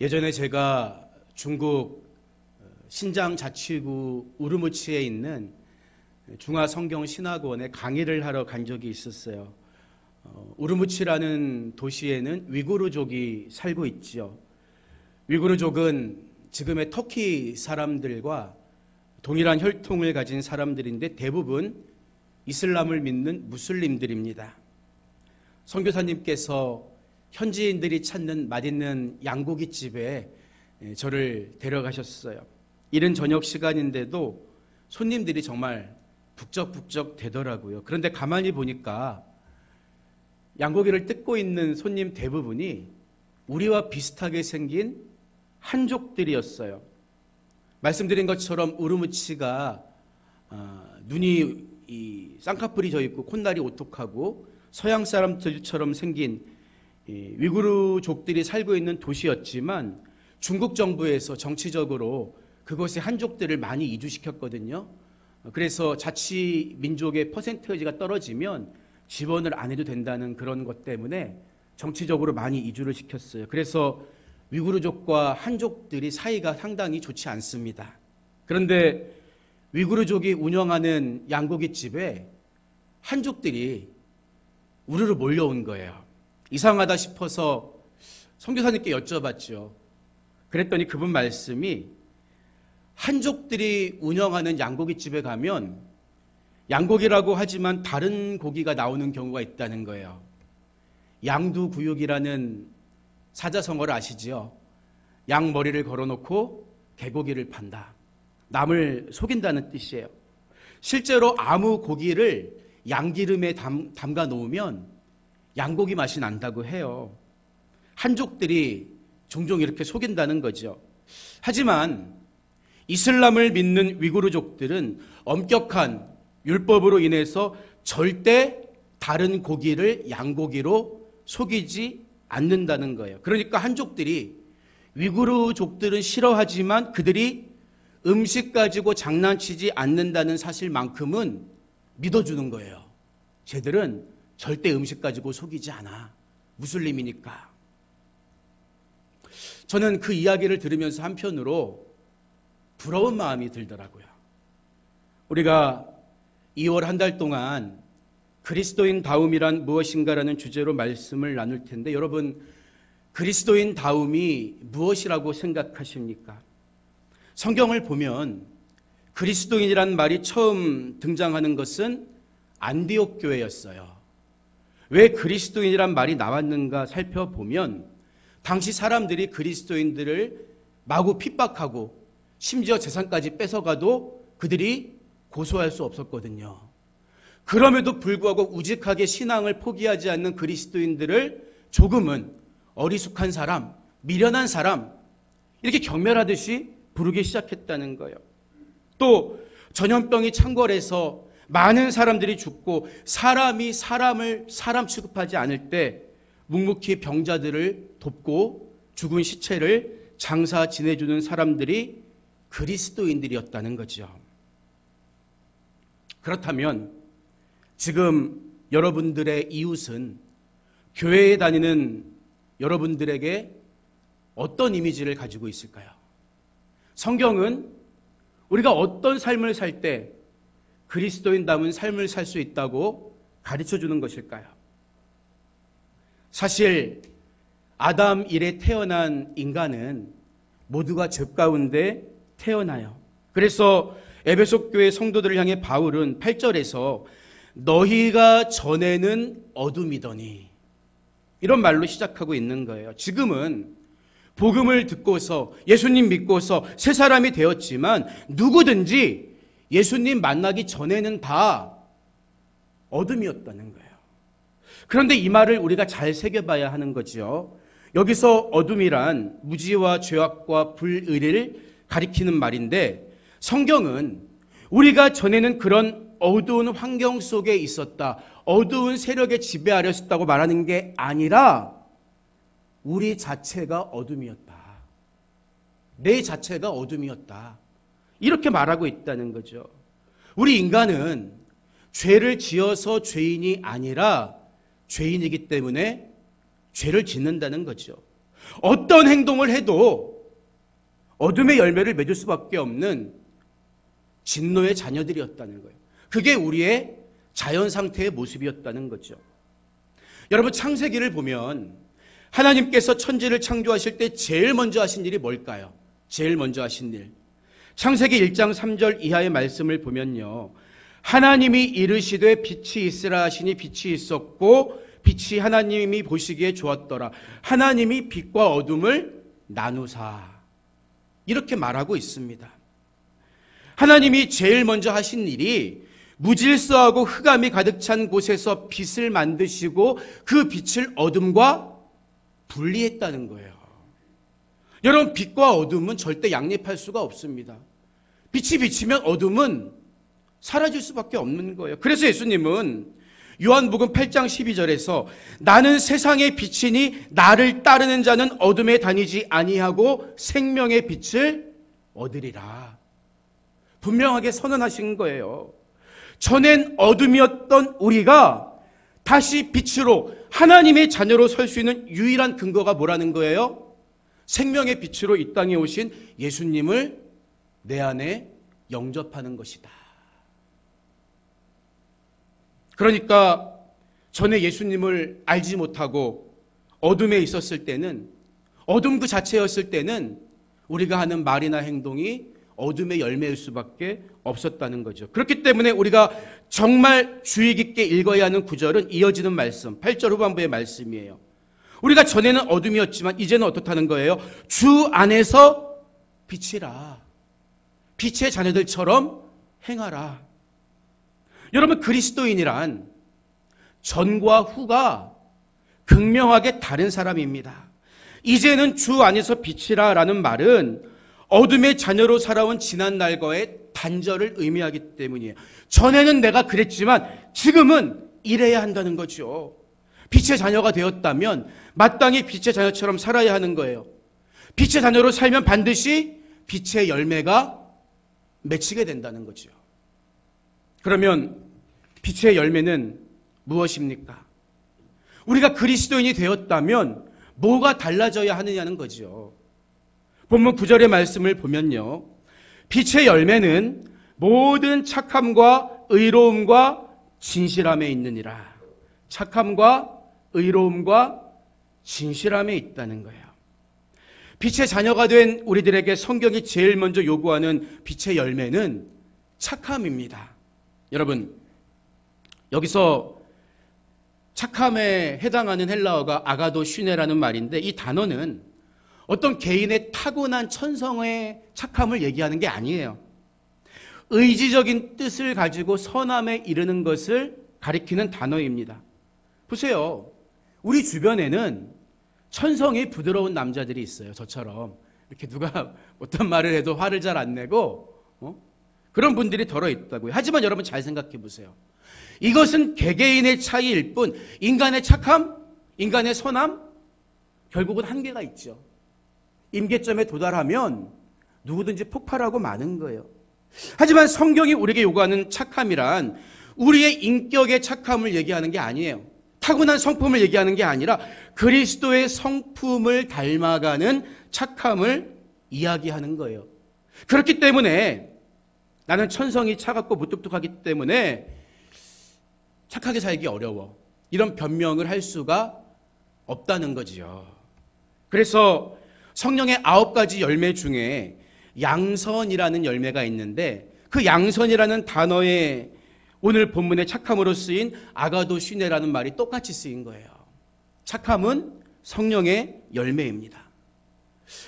예전에 제가 중국 신장 자치구 우르무치에 있는 중화성경신학원에 강의를 하러 간 적이 있었어요. 우르무치라는 도시에는 위구르족이 살고 있지요. 위구르족은 지금의 터키 사람들과 동일한 혈통을 가진 사람들인데 대부분 이슬람을 믿는 무슬림들입니다. 선교사님께서 현지인들이 찾는 맛있는 양고기집에 저를 데려가셨어요. 이른 저녁 시간인데도 손님들이 정말 북적북적 되더라고요. 그런데 가만히 보니까 양고기를 뜯고 있는 손님 대부분이 우리와 비슷하게 생긴 한족들이었어요. 말씀드린 것처럼 우르무치가 눈이 쌍꺼풀이 져 있고 콧날이 오똑하고 서양 사람들처럼 생긴 위구르족들이 살고 있는 도시였지만 중국 정부에서 정치적으로 그곳에 한족들을 많이 이주시켰거든요. 그래서 자치 민족의 퍼센테이지가 떨어지면 지원을 안 해도 된다는 그런 것 때문에 정치적으로 많이 이주를 시켰어요. 그래서 위구르족과 한족들이 사이가 상당히 좋지 않습니다. 그런데 위구르족이 운영하는 양고기집에 한족들이 우르르 몰려온 거예요. 이상하다 싶어서 선교사님께 여쭤봤죠. 그랬더니 그분 말씀이 한족들이 운영하는 양고기집에 가면 양고기라고 하지만 다른 고기가 나오는 경우가 있다는 거예요. 양두구육이라는 사자성어를 아시죠? 양 머리를 걸어놓고 개고기를 판다. 남을 속인다는 뜻이에요. 실제로 아무 고기를 양기름에 담가 놓으면 양고기 맛이 난다고 해요. 한족들이 종종 이렇게 속인다는 거죠. 하지만 이슬람을 믿는 위구르족들은 엄격한 율법으로 인해서 절대 다른 고기를 양고기로 속이지 않는다는 거예요. 그러니까 한족들이 위구르족들은 싫어하지만 그들이 음식 가지고 장난치지 않는다는 사실만큼은 믿어주는 거예요. 쟤들은 절대 음식 가지고 속이지 않아. 무슬림이니까. 저는 그 이야기를 들으면서 한편으로 부러운 마음이 들더라고요. 우리가 2월 한 달 동안 그리스도인다움이란 무엇인가라는 주제로 말씀을 나눌 텐데 여러분 그리스도인다움이 무엇이라고 생각하십니까? 성경을 보면 그리스도인이란 말이 처음 등장하는 것은 안디옥 교회였어요. 왜 그리스도인이란 말이 나왔는가 살펴보면 당시 사람들이 그리스도인들을 마구 핍박하고 심지어 재산까지 뺏어가도 그들이 고소할 수 없었거든요. 그럼에도 불구하고 우직하게 신앙을 포기하지 않는 그리스도인들을 조금은 어리숙한 사람, 미련한 사람 이렇게 경멸하듯이 부르기 시작했다는 거예요. 또 전염병이 창궐해서 많은 사람들이 죽고 사람이 사람 취급하지 않을 때 묵묵히 병자들을 돕고 죽은 시체를 장사 지내주는 사람들이 그리스도인들이었다는 거죠. 그렇다면 지금 여러분들의 이웃은 교회에 다니는 여러분들에게 어떤 이미지를 가지고 있을까요? 성경은 우리가 어떤 삶을 살 때 그리스도인다운 삶을 살 수 있다고 가르쳐 주는 것일까요? 사실 아담 이래 태어난 인간은 모두가 죄 가운데 태어나요. 그래서 에베소 교회 성도들을 향해 바울은 8절에서 너희가 전에는 어둠이더니 이런 말로 시작하고 있는 거예요. 지금은 복음을 듣고서 예수님 믿고서 새 사람이 되었지만 누구든지 예수님 만나기 전에는 다 어둠이었다는 거예요. 그런데 이 말을 우리가 잘 새겨봐야 하는 거죠. 여기서 어둠이란 무지와 죄악과 불의를 가리키는 말인데 성경은 우리가 전에는 그런 어두운 환경 속에 있었다. 어두운 세력에 지배하려 했다고 말하는 게 아니라 우리 자체가 어둠이었다. 내 자체가 어둠이었다. 이렇게 말하고 있다는 거죠. 우리 인간은 죄를 지어서 죄인이 아니라 죄인이기 때문에 죄를 짓는다는 거죠. 어떤 행동을 해도 어둠의 열매를 맺을 수밖에 없는 진노의 자녀들이었다는 거예요. 그게 우리의 자연 상태의 모습이었다는 거죠. 여러분, 창세기를 보면 하나님께서 천지를 창조하실 때 제일 먼저 하신 일이 뭘까요? 제일 먼저 하신 일. 창세기 1장 3절 이하의 말씀을 보면요. 하나님이 이르시되 빛이 있으라 하시니 빛이 있었고 빛이 하나님이 보시기에 좋았더라. 하나님이 빛과 어둠을 나누사. 이렇게 말하고 있습니다. 하나님이 제일 먼저 하신 일이 무질서하고 흑암이 가득 찬 곳에서 빛을 만드시고 그 빛을 어둠과 분리했다는 거예요. 여러분, 빛과 어둠은 절대 양립할 수가 없습니다. 빛이 비치면 어둠은 사라질 수밖에 없는 거예요. 그래서 예수님은 요한복음 8장 12절에서 나는 세상의 빛이니 나를 따르는 자는 어둠에 다니지 아니하고 생명의 빛을 얻으리라. 분명하게 선언하신 거예요. 전엔 어둠이었던 우리가 다시 빛으로 하나님의 자녀로 설 수 있는 유일한 근거가 뭐라는 거예요? 생명의 빛으로 이 땅에 오신 예수님을 내 안에 영접하는 것이다. 그러니까 전에 예수님을 알지 못하고 어둠에 있었을 때는, 어둠 그 자체였을 때는 우리가 하는 말이나 행동이 어둠의 열매일 수밖에 없었다는 거죠. 그렇기 때문에 우리가 정말 주의 깊게 읽어야 하는 구절은 이어지는 말씀, 8절 후반부의 말씀이에요. 우리가 전에는 어둠이었지만 이제는 어떻다는 거예요? 주 안에서 빛이라. 빛의 자녀들처럼 행하라. 여러분, 그리스도인이란 전과 후가 극명하게 다른 사람입니다. 이제는 주 안에서 빛이라 라는 말은 어둠의 자녀로 살아온 지난 날과의 단절을 의미하기 때문이에요. 전에는 내가 그랬지만 지금은 이래야 한다는 거죠. 빛의 자녀가 되었다면 마땅히 빛의 자녀처럼 살아야 하는 거예요. 빛의 자녀로 살면 반드시 빛의 열매가 맺히게 된다는 거죠. 그러면 빛의 열매는 무엇입니까? 우리가 그리스도인이 되었다면 뭐가 달라져야 하느냐는 거죠. 본문 9절의 말씀을 보면요. 빛의 열매는 모든 착함과 의로움과 진실함에 있느니라. 착함과 의로움과 진실함에 있다는 거예요. 빛의 자녀가 된 우리들에게 성경이 제일 먼저 요구하는 빛의 열매는 착함입니다. 여러분, 여기서 착함에 해당하는 헬라어가 아가도 슈네라는 말인데, 이 단어는 어떤 개인의 타고난 천성의 착함을 얘기하는 게 아니에요. 의지적인 뜻을 가지고 선함에 이르는 것을 가리키는 단어입니다. 보세요. 우리 주변에는 천성이 부드러운 남자들이 있어요. 저처럼 이렇게 누가 어떤 말을 해도 화를 잘 안 내고 그런 분들이 덜어 있다고요. 하지만 여러분 잘 생각해 보세요. 이것은 개개인의 차이일 뿐 인간의 착함, 인간의 선함 결국은 한계가 있죠. 임계점에 도달하면 누구든지 폭발하고 마는 거예요. 하지만 성경이 우리에게 요구하는 착함이란 우리의 인격의 착함을 얘기하는 게 아니에요. 타고난 성품을 얘기하는 게 아니라 그리스도의 성품을 닮아가는 착함을 이야기하는 거예요. 그렇기 때문에 나는 천성이 차갑고 무뚝뚝하기 때문에 착하게 살기 어려워. 이런 변명을 할 수가 없다는 거지요. 그래서 성령의 9가지 열매 중에 양선이라는 열매가 있는데 그 양선이라는 단어에 오늘 본문의 착함으로 쓰인 아가도 슈네라는 말이 똑같이 쓰인 거예요. 착함은 성령의 열매입니다.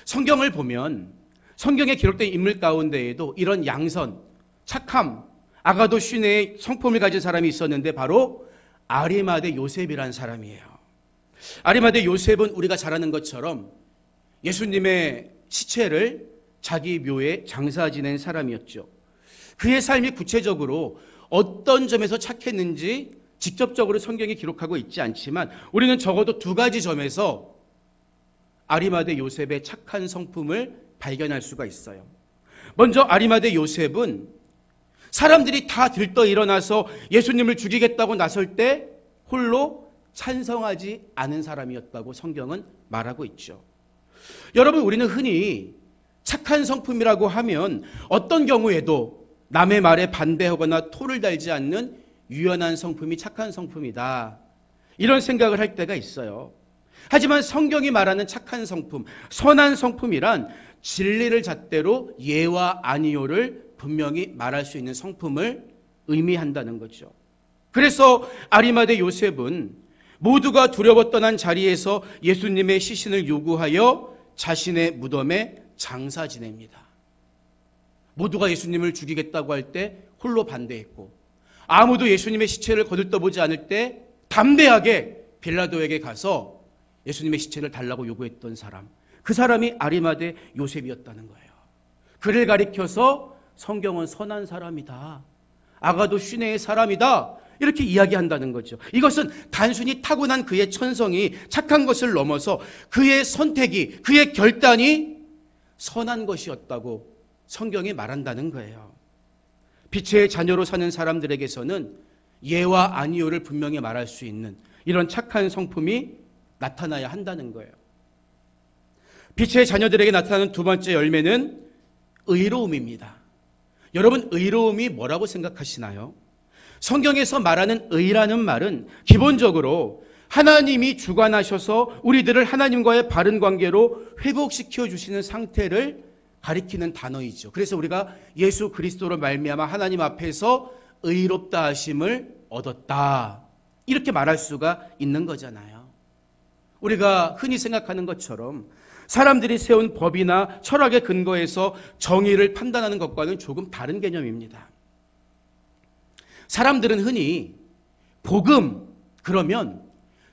성경을 보면 성경에 기록된 인물 가운데에도 이런 양선, 착함, 아가도 슈네의 성품을 가진 사람이 있었는데 바로 아리마대 요셉이라는 사람이에요. 아리마대 요셉은 우리가 잘 아는 것처럼 예수님의 시체를 자기 묘에 장사 지낸 사람이었죠. 그의 삶이 구체적으로 어떤 점에서 착했는지 직접적으로 성경이 기록하고 있지 않지만 우리는 적어도 2가지 점에서 아리마대 요셉의 착한 성품을 발견할 수가 있어요. 먼저 아리마대 요셉은 사람들이 다 들떠 일어나서 예수님을 죽이겠다고 나설 때 홀로 찬성하지 않은 사람이었다고 성경은 말하고 있죠. 여러분, 우리는 흔히 착한 성품이라고 하면 어떤 경우에도 남의 말에 반대하거나 토를 달지 않는 유연한 성품이 착한 성품이다, 이런 생각을 할 때가 있어요. 하지만 성경이 말하는 착한 성품, 선한 성품이란 진리를 잣대로 예와 아니요를 분명히 말할 수 있는 성품을 의미한다는 거죠. 그래서 아리마대 요셉은 모두가 두려워 떠난 자리에서 예수님의 시신을 요구하여 자신의 무덤에 장사 지냅니다. 모두가 예수님을 죽이겠다고 할 때 홀로 반대했고, 아무도 예수님의 시체를 거들떠보지 않을 때 담대하게 빌라도에게 가서 예수님의 시체를 달라고 요구했던 사람, 그 사람이 아리마대 요셉이었다는 거예요. 그를 가리켜서 성경은 선한 사람이다, 아가도 시내의 사람이다, 이렇게 이야기한다는 거죠. 이것은 단순히 타고난 그의 천성이 착한 것을 넘어서 그의 선택이, 그의 결단이 선한 것이었다고 성경이 말한다는 거예요. 빛의 자녀로 사는 사람들에게서는 예와 아니요를 분명히 말할 수 있는 이런 착한 성품이 나타나야 한다는 거예요. 빛의 자녀들에게 나타나는 두 번째 열매는 의로움입니다. 여러분, 의로움이 뭐라고 생각하시나요? 성경에서 말하는 의라는 말은 기본적으로 하나님이 주관하셔서 우리들을 하나님과의 바른 관계로 회복시켜 주시는 상태를 가리키는 단어이죠. 그래서 우리가 예수 그리스도로 말미암아 하나님 앞에서 의롭다 하심을 얻었다, 이렇게 말할 수가 있는 거잖아요. 우리가 흔히 생각하는 것처럼 사람들이 세운 법이나 철학의 근거에서 정의를 판단하는 것과는 조금 다른 개념입니다. 사람들은 흔히 복음 그러면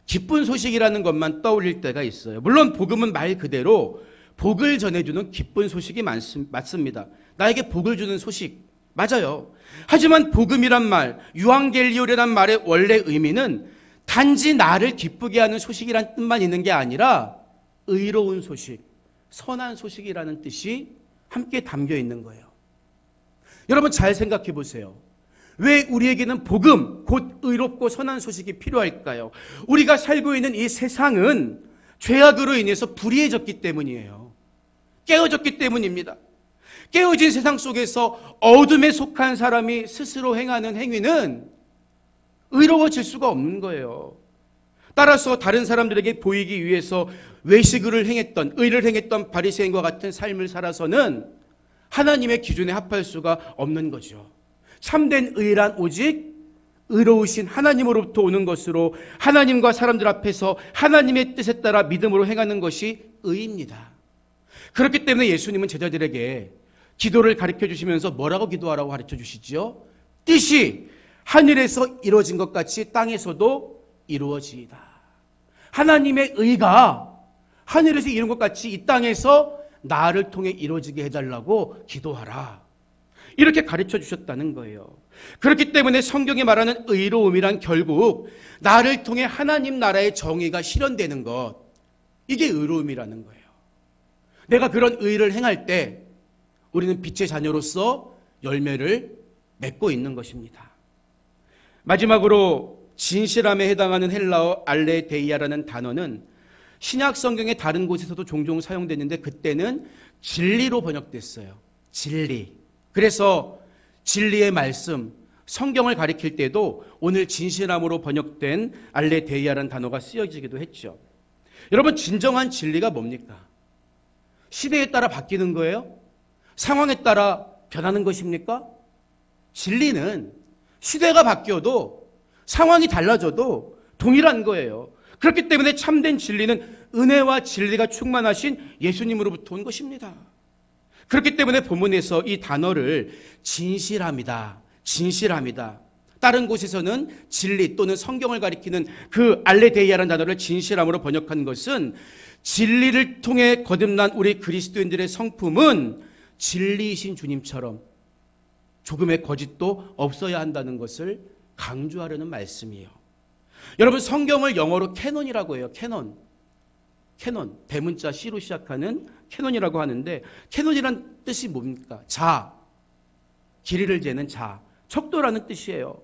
기쁜 소식이라는 것만 떠올릴 때가 있어요. 물론 복음은 말 그대로 복을 전해주는 기쁜 소식이 맞습니다. 나에게 복을 주는 소식, 맞아요. 하지만 복음이란 말, 유앙겔리오라는 말의 원래 의미는 단지 나를 기쁘게 하는 소식이란 뜻만 있는 게 아니라 의로운 소식, 선한 소식이라는 뜻이 함께 담겨 있는 거예요. 여러분, 잘 생각해 보세요. 왜 우리에게는 복음, 곧 의롭고 선한 소식이 필요할까요? 우리가 살고 있는 이 세상은 죄악으로 인해서 불의해졌기 때문이에요. 깨어졌기 때문입니다. 깨어진 세상 속에서 어둠에 속한 사람이 스스로 행하는 행위는 의로워질 수가 없는 거예요. 따라서 다른 사람들에게 보이기 위해서 외식을 행했던, 의를 행했던 바리새인과 같은 삶을 살아서는 하나님의 기준에 합할 수가 없는 거죠. 참된 의란 오직 의로우신 하나님으로부터 오는 것으로 하나님과 사람들 앞에서 하나님의 뜻에 따라 믿음으로 행하는 것이 의입니다. 그렇기 때문에 예수님은 제자들에게 기도를 가르쳐 주시면서 뭐라고 기도하라고 가르쳐 주시지요? 뜻이 하늘에서 이루어진 것 같이 땅에서도 이루어지이다. 하나님의 의가 하늘에서 이룬 것 같이 이 땅에서 나를 통해 이루어지게 해달라고 기도하라, 이렇게 가르쳐 주셨다는 거예요. 그렇기 때문에 성경이 말하는 의로움이란 결국 나를 통해 하나님 나라의 정의가 실현되는 것, 이게 의로움이라는 거예요. 내가 그런 의를 행할 때 우리는 빛의 자녀로서 열매를 맺고 있는 것입니다. 마지막으로 진실함에 해당하는 헬라어 알레데이아라는 단어는 신약 성경의 다른 곳에서도 종종 사용됐는데 그때는 진리로 번역됐어요. 진리. 그래서 진리의 말씀, 성경을 가리킬 때도 오늘 진실함으로 번역된 알레데이아라는 단어가 쓰여지기도 했죠. 여러분, 진정한 진리가 뭡니까? 시대에 따라 바뀌는 거예요? 상황에 따라 변하는 것입니까? 진리는 시대가 바뀌어도 상황이 달라져도 동일한 거예요. 그렇기 때문에 참된 진리는 은혜와 진리가 충만하신 예수님으로부터 온 것입니다. 그렇기 때문에 본문에서 이 단어를 진실함이다, 진실함이다, 다른 곳에서는 진리 또는 성경을 가리키는 그 알레데이아라는 단어를 진실함으로 번역한 것은 진리를 통해 거듭난 우리 그리스도인들의 성품은 진리이신 주님처럼 조금의 거짓도 없어야 한다는 것을 강조하려는 말씀이에요. 여러분, 성경을 영어로 캐논이라고 해요. 캐논, 대문자 C로 시작하는 캐논이라고 하는데, 캐논이란 뜻이 뭡니까? 자, 길이를 재는 자, 척도라는 뜻이에요.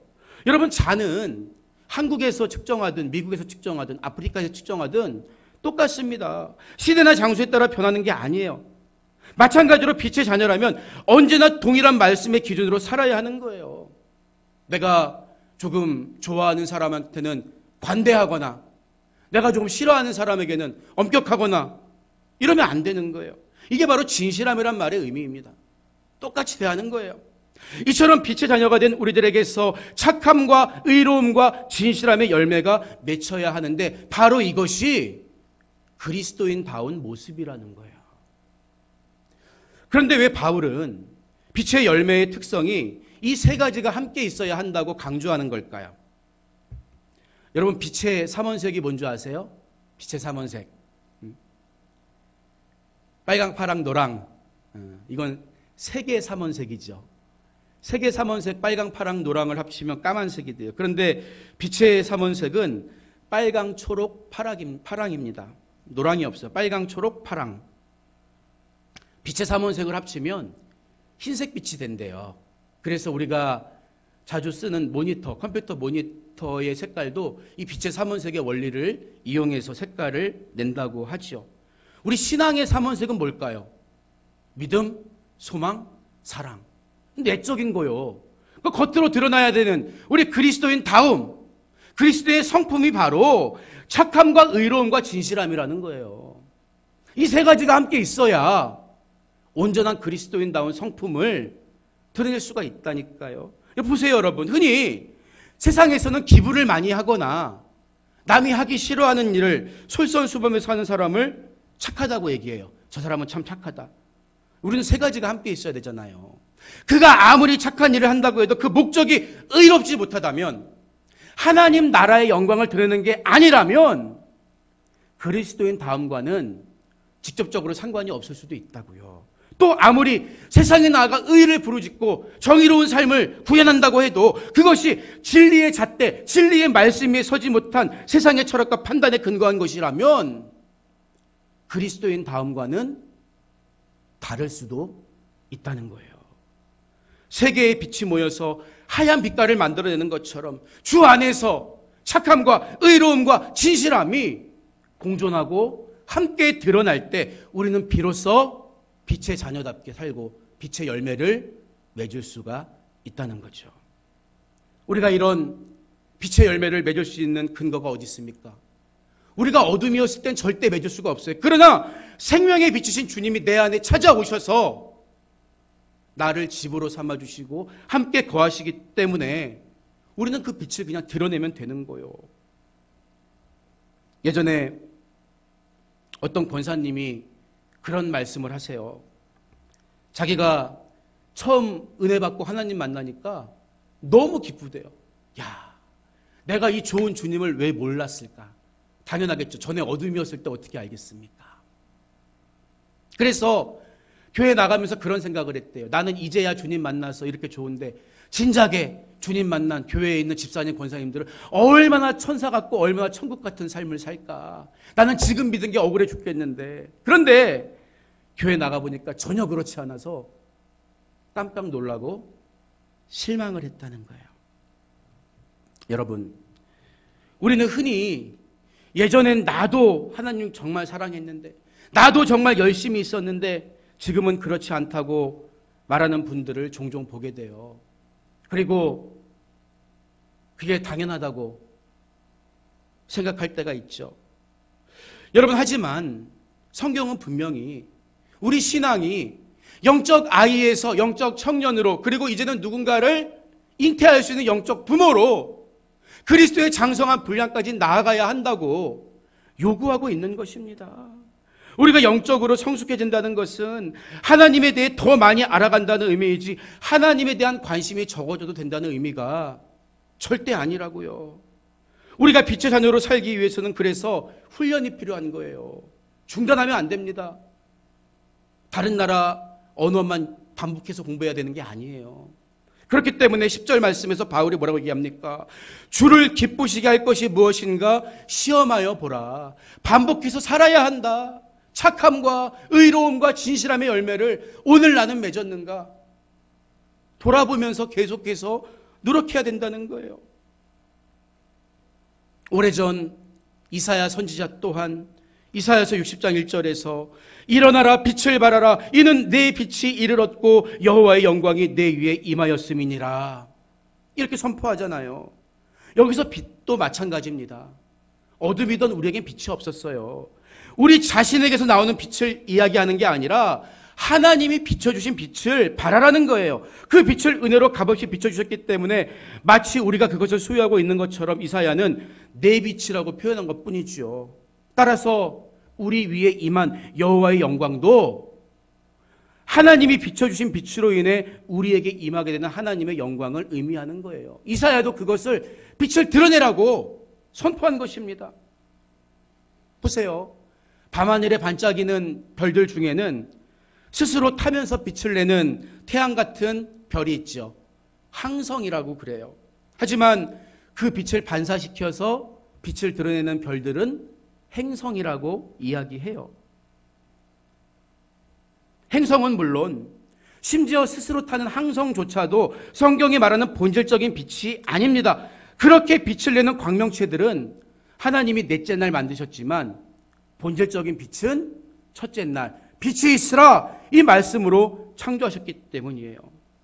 여러분, 자는 한국에서 측정하든 미국에서 측정하든 아프리카에서 측정하든 똑같습니다. 시대나 장소에 따라 변하는 게 아니에요. 마찬가지로 빛의 자녀라면 언제나 동일한 말씀의 기준으로 살아야 하는 거예요. 내가 조금 좋아하는 사람한테는 관대하거나 내가 조금 싫어하는 사람에게는 엄격하거나 이러면 안 되는 거예요. 이게 바로 진실함이란 말의 의미입니다. 똑같이 대하는 거예요. 이처럼 빛의 자녀가 된 우리들에게서 착함과 의로움과 진실함의 열매가 맺혀야 하는데 바로 이것이 그리스도인다운 모습이라는 거예요. 그런데 왜 바울은 빛의 열매의 특성이 이 세 가지가 함께 있어야 한다고 강조하는 걸까요? 여러분, 빛의 삼원색이 뭔지 아세요? 빛의 삼원색. 빨강, 파랑, 노랑. 이건 세계 삼원색이죠. 세계 삼원색 빨강, 파랑, 노랑을 합치면 까만색이 돼요. 그런데 빛의 삼원색은 빨강, 초록, 파랑입니다. 노랑이 없어요. 빨강, 초록, 파랑. 빛의 삼원색을 합치면 흰색 빛이 된대요. 그래서 우리가 자주 쓰는 모니터, 컴퓨터 모니터의 색깔도 이 빛의 삼원색의 원리를 이용해서 색깔을 낸다고 하죠. 우리 신앙의 삼원색은 뭘까요? 믿음, 소망, 사랑. 내적인 거요. 겉으로 드러나야 되는 우리 그리스도인 다움, 그리스도의 성품이 바로 착함과 의로움과 진실함이라는 거예요. 이 세 가지가 함께 있어야 온전한 그리스도인다운 성품을 드러낼 수가 있다니까요. 보세요, 여러분. 흔히 세상에서는 기부를 많이 하거나 남이 하기 싫어하는 일을 솔선수범해서 하는 사람을 착하다고 얘기해요. 저 사람은 참 착하다. 우리는 세 가지가 함께 있어야 되잖아요. 그가 아무리 착한 일을 한다고 해도 그 목적이 의롭지 못하다면, 하나님 나라의 영광을 드러내는 게 아니라면 그리스도인 다음과는 직접적으로 상관이 없을 수도 있다고요. 또 아무리 세상에 나아가 의를 부르짖고 정의로운 삶을 구현한다고 해도 그것이 진리의 잣대, 진리의 말씀에 서지 못한 세상의 철학과 판단에 근거한 것이라면 그리스도인 다음과는 다를 수도 있다는 거예요. 세계의 빛이 모여서 하얀 빛깔을 만들어내는 것처럼 주 안에서 착함과 의로움과 진실함이 공존하고 함께 드러날 때 우리는 비로소 빛의 자녀답게 살고 빛의 열매를 맺을 수가 있다는 거죠. 우리가 이런 빛의 열매를 맺을 수 있는 근거가 어디 있습니까? 우리가 어둠이었을 땐 절대 맺을 수가 없어요. 그러나 생명의 빛이신 주님이 내 안에 찾아오셔서 나를 집으로 삼아주시고 함께 거하시기 때문에 우리는 그 빛을 그냥 드러내면 되는 거예요. 예전에 어떤 권사님이 그런 말씀을 하세요. 자기가 처음 은혜 받고 하나님 만나니까 너무 기쁘대요. 야, 내가 이 좋은 주님을 왜 몰랐을까? 당연하겠죠. 전에 어둠이었을 때 어떻게 알겠습니까? 그래서 교회 나가면서 그런 생각을 했대요. 나는 이제야 주님 만나서 이렇게 좋은데 진작에 주님 만난 교회에 있는 집사님, 권사님들은 얼마나 천사 같고 얼마나 천국 같은 삶을 살까. 나는 지금 믿은 게 억울해 죽겠는데. 그런데 교회 나가보니까 전혀 그렇지 않아서 깜짝 놀라고 실망을 했다는 거예요. 여러분, 우리는 흔히 예전엔 나도 하나님 정말 사랑했는데, 나도 정말 열심히 있었는데 지금은 그렇지 않다고 말하는 분들을 종종 보게 돼요. 그리고 그게 당연하다고 생각할 때가 있죠. 여러분, 하지만 성경은 분명히 우리 신앙이 영적 아이에서 영적 청년으로, 그리고 이제는 누군가를 잉태할 수 있는 영적 부모로 그리스도의 장성한 분량까지 나아가야 한다고 요구하고 있는 것입니다. 우리가 영적으로 성숙해진다는 것은 하나님에 대해 더 많이 알아간다는 의미이지 하나님에 대한 관심이 적어져도 된다는 의미가 절대 아니라고요. 우리가 빛의 자녀로 살기 위해서는 그래서 훈련이 필요한 거예요. 중단하면 안 됩니다. 다른 나라 언어만 반복해서 공부해야 되는 게 아니에요. 그렇기 때문에 10절 말씀에서 바울이 뭐라고 얘기합니까? 주를 기쁘시게 할 것이 무엇인가 시험하여 보라. 반복해서 살아야 한다. 착함과 의로움과 진실함의 열매를 오늘 나는 맺었는가? 돌아보면서 계속해서 노력해야 된다는 거예요. 오래전 이사야 선지자 또한 이사야서 60장 1절에서 일어나라 빛을 발하라 이는 내 빛이 이를 얻고 여호와의 영광이 내 위에 임하였음이니라. 이렇게 선포하잖아요. 여기서 빛도 마찬가지입니다. 어둠이던 우리에겐 빛이 없었어요. 우리 자신에게서 나오는 빛을 이야기하는 게 아니라 하나님이 비춰주신 빛을 발하라는 거예요. 그 빛을 은혜로 값없이 비춰주셨기 때문에 마치 우리가 그것을 소유하고 있는 것처럼 이사야는 내 빛이라고 표현한 것뿐이죠. 따라서 우리 위에 임한 여호와의 영광도 하나님이 비춰주신 빛으로 인해 우리에게 임하게 되는 하나님의 영광을 의미하는 거예요. 이사야도 그것을 빛을 드러내라고 선포한 것입니다. 보세요. 밤하늘에 반짝이는 별들 중에는 스스로 타면서 빛을 내는 태양 같은 별이 있죠. 항성이라고 그래요. 하지만 그 빛을 반사시켜서 빛을 드러내는 별들은 행성이라고 이야기해요. 행성은 물론 심지어 스스로 타는 항성조차도 성경이 말하는 본질적인 빛이 아닙니다. 그렇게 빛을 내는 광명체들은 하나님이 넷째 날 만드셨지만 본질적인 빛은 첫째 날 빛이 있으라 이 말씀으로 창조하셨기 때문이에요.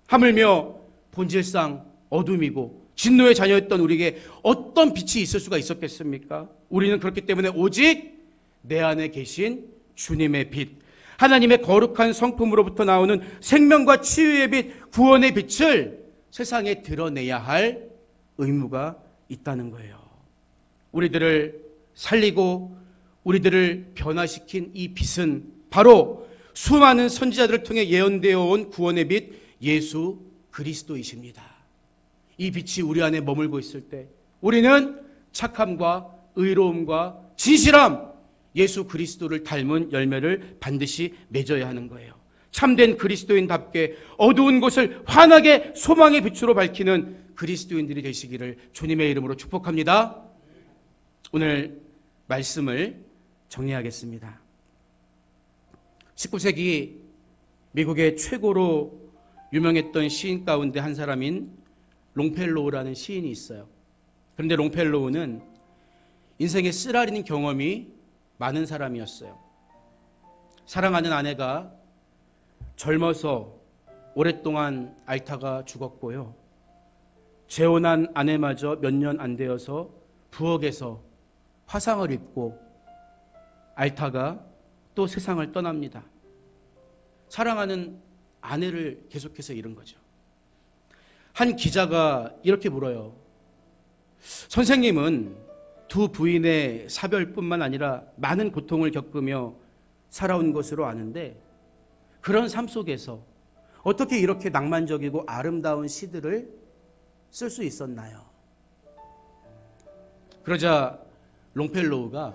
하물며 본질상 어둠이고 진노의 자녀였던 우리에게 어떤 빛이 있을 수가 있었겠습니까? 우리는 그렇기 때문에 오직 내 안에 계신 주님의 빛, 하나님의 거룩한 성품으로부터 나오는 생명과 치유의 빛, 구원의 빛을 세상에 드러내야 할 의무가 있다는 거예요. 우리들을 살리고 우리들을 변화시킨 이 빛은 바로 수많은 선지자들을 통해 예언되어 온 구원의 빛 예수 그리스도이십니다. 이 빛이 우리 안에 머물고 있을 때 우리는 착함과 의로움과 진실함, 예수 그리스도를 닮은 열매를 반드시 맺어야 하는 거예요. 참된 그리스도인답게 어두운 곳을 환하게 소망의 빛으로 밝히는 그리스도인들이 되시기를 주님의 이름으로 축복합니다. 오늘 말씀을 정리하겠습니다. 19세기 미국의 최고로 유명했던 시인 가운데 한 사람인 롱펠로우라는 시인이 있어요. 그런데 롱펠로우는 인생에 쓰라린 경험이 많은 사람이었어요. 사랑하는 아내가 젊어서 오랫동안 앓다가 죽었고요. 재혼한 아내마저 몇 년 안 되어서 부엌에서 화상을 입고 앓다가 또 세상을 떠납니다. 사랑하는 아내를 계속해서 잃은 거죠. 한 기자가 이렇게 물어요. 선생님은 두 부인의 사별뿐만 아니라 많은 고통을 겪으며 살아온 것으로 아는데 그런 삶 속에서 어떻게 이렇게 낭만적이고 아름다운 시들을 쓸 수 있었나요? 그러자 롱펠로우가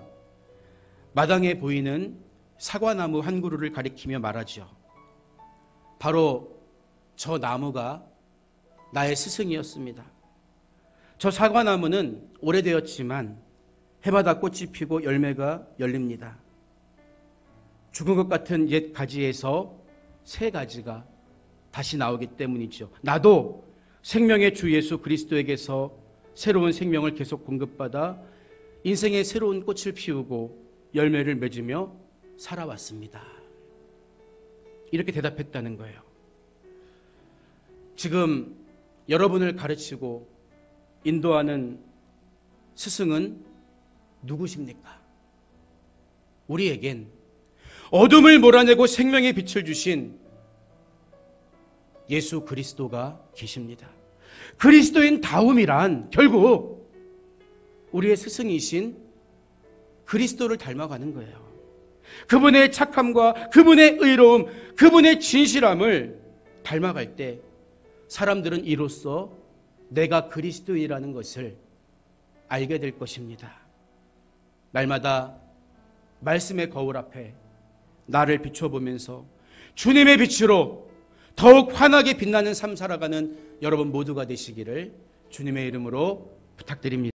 마당에 보이는 사과나무 한 그루를 가리키며 말하죠. 바로 저 나무가 나의 스승이었습니다. 저 사과나무는 오래되었지만 해마다 꽃이 피고 열매가 열립니다. 죽은 것 같은 옛 가지에서 새 가지가 다시 나오기 때문이죠. 나도 생명의 주 예수 그리스도에게서 새로운 생명을 계속 공급받아 인생의 새로운 꽃을 피우고 열매를 맺으며 살아왔습니다. 이렇게 대답했다는 거예요. 지금 여러분을 가르치고 인도하는 스승은 누구십니까? 우리에겐 어둠을 몰아내고 생명의 빛을 주신 예수 그리스도가 계십니다. 그리스도인 다움이란 결국 우리의 스승이신 그리스도를 닮아가는 거예요. 그분의 착함과 그분의 의로움, 그분의 진실함을 닮아갈 때 사람들은 이로써 내가 그리스도인이라는 것을 알게 될 것입니다. 날마다 말씀의 거울 앞에 나를 비춰보면서 주님의 빛으로 더욱 환하게 빛나는 삶 살아가는 여러분 모두가 되시기를 주님의 이름으로 부탁드립니다.